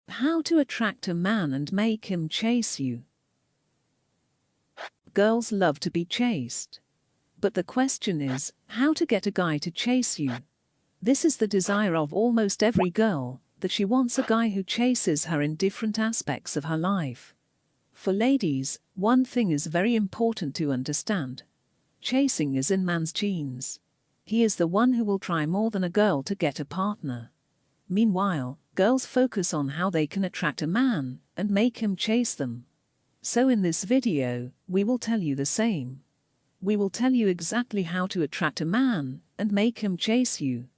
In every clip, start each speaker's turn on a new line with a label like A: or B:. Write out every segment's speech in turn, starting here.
A: How to attract a man and make him chase you. Girls love to be chased. But the question is, how to get a guy to chase you? This is the desire of almost every girl, that she wants a guy who chases her in different aspects of her life. For ladies, one thing is very important to understand. Chasing is in man's genes. He is the one who will try more than a girl to get a partner. Meanwhile, girls focus on how they can attract a man and make him chase them. So in this video, we will tell you the same. We will tell you exactly how to attract a man and make him chase you.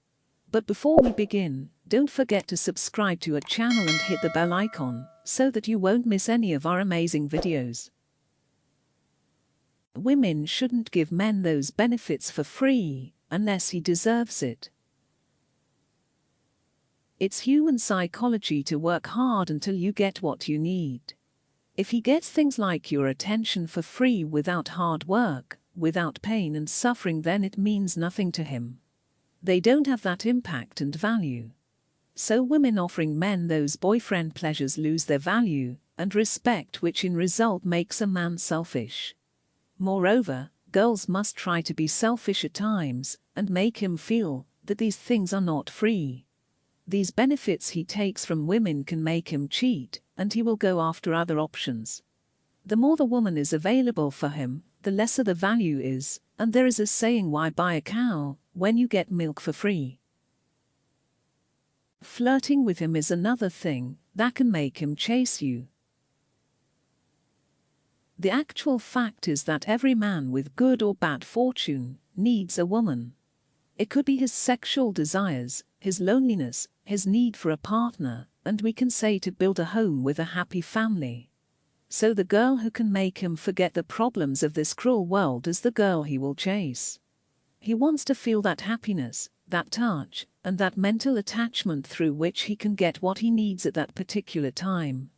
A: But before we begin, don't forget to subscribe to our channel and hit the bell icon so that you won't miss any of our amazing videos. Women shouldn't give men those benefits for free unless he deserves it. It's human psychology to work hard until you get what you need. If he gets things like your attention for free without hard work, without pain and suffering, then it means nothing to him. They don't have that impact and value. So women offering men those boyfriend pleasures lose their value and respect, which in result makes a man selfish. Moreover, girls must try to be selfish at times and make him feel that these things are not free. These benefits he takes from women can make him cheat, and he will go after other options. The more the woman is available for him, the lesser the value is, and there is a saying, why buy a cow when you get milk for free? Flirting with him is another thing that can make him chase you. The actual fact is that every man with good or bad fortune needs a woman. It could be his sexual desires, his loneliness, his need for a partner, and we can say to build a home with a happy family. So the girl who can make him forget the problems of this cruel world is the girl he will chase. He wants to feel that happiness, that touch, and that mental attachment through which he can get what he needs at that particular time.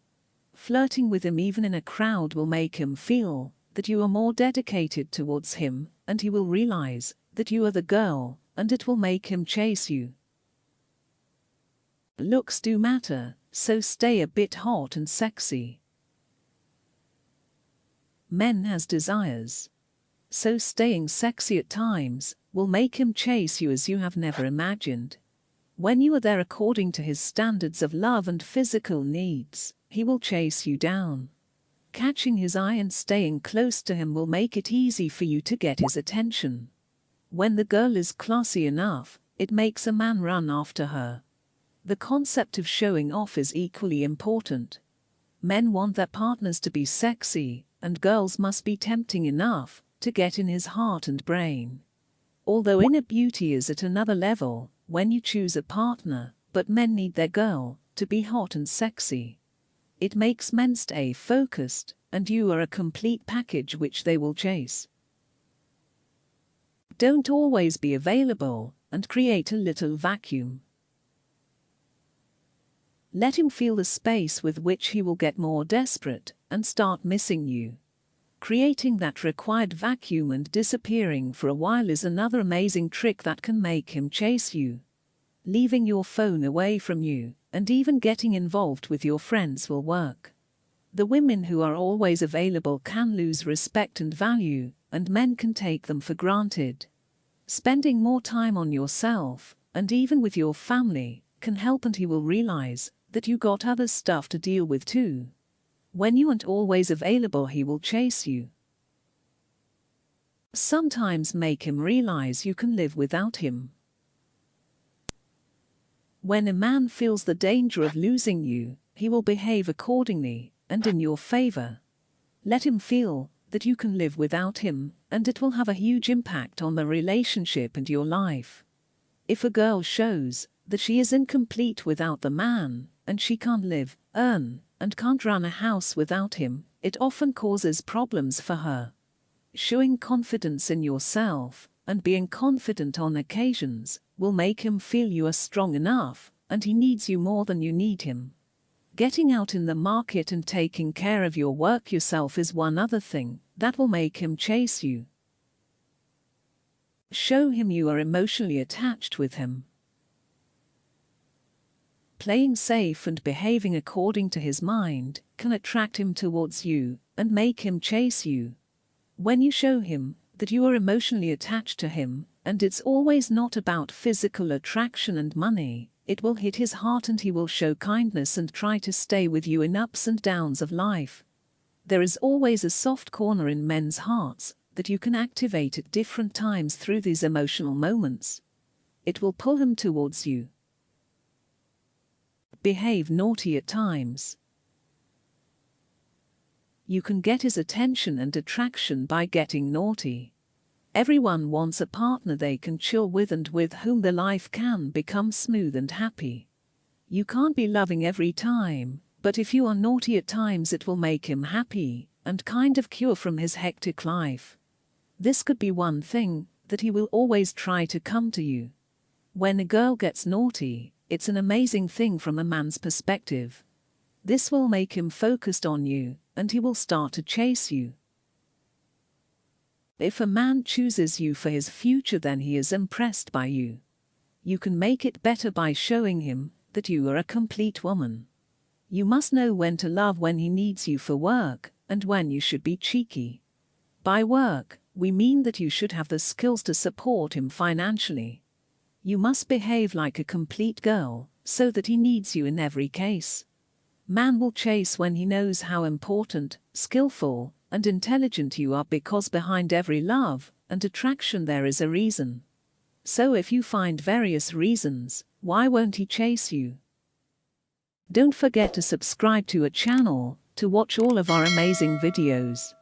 A: Flirting with him even in a crowd will make him feel that you are more dedicated towards him, and he will realize that you are the girl, and it will make him chase you. Looks do matter, so stay a bit hot and sexy. Men has desires. So staying sexy at times will make him chase you as you have never imagined. When you are there according to his standards of love and physical needs, he will chase you down. Catching his eye and staying close to him will make it easy for you to get his attention. When the girl is classy enough, it makes a man run after her. The concept of showing off is equally important. Men want their partners to be sexy, and girls must be tempting enough to get in his heart and brain. Although inner beauty is at another level when you choose a partner, but men need their girl to be hot and sexy. It makes men stay focused, and you are a complete package which they will chase. Don't always be available, and create a little vacuum. Let him feel the space with which he will get more desperate and start missing you. Creating that required vacuum and disappearing for a while is another amazing trick that can make him chase you. Leaving your phone away from you, and even getting involved with your friends will work. The women who are always available can lose respect and value, and men can take them for granted. Spending more time on yourself, and even with your family, can help, and he will realize that you got other stuff to deal with too. When you aren't always available, he will chase you. Sometimes make him realize you can live without him. When a man feels the danger of losing you, he will behave accordingly and in your favor. Let him feel that you can live without him, and it will have a huge impact on the relationship and your life. If a girl shows that she is incomplete without the man, and she can't live, earn, and can't run a house without him, it often causes problems for her. Showing confidence in yourself and being confident on occasions will make him feel you are strong enough, and he needs you more than you need him. Getting out in the market and taking care of your work yourself is one other thing that will make him chase you. Show him you are emotionally attached with him. Playing safe and behaving according to his mind can attract him towards you and make him chase you. When you show him that you are emotionally attached to him, and it's always not about physical attraction and money, it will hit his heart and he will show kindness and try to stay with you in ups and downs of life. There is always a soft corner in men's hearts that you can activate at different times through these emotional moments. It will pull him towards you. Behave naughty at times. You can get his attention and attraction by getting naughty. Everyone wants a partner they can chill with and with whom their life can become smooth and happy. You can't be loving every time, but if you are naughty at times it will make him happy and kind of cure from his hectic life. This could be one thing, that he will always try to come to you. When a girl gets naughty, it's an amazing thing from a man's perspective. This will make him focused on you, and he will start to chase you. If a man chooses you for his future, then he is impressed by you. You can make it better by showing him that you are a complete woman. You must know when to love when he needs you for work, and when you should be cheeky. By work, we mean that you should have the skills to support him financially. You must behave like a complete girl, so that he needs you in every case. Man will chase when he knows how important, skillful, and intelligent you are, because behind every love and attraction there is a reason. So if you find various reasons, why won't he chase you? Don't forget to subscribe to our channel to watch all of our amazing videos.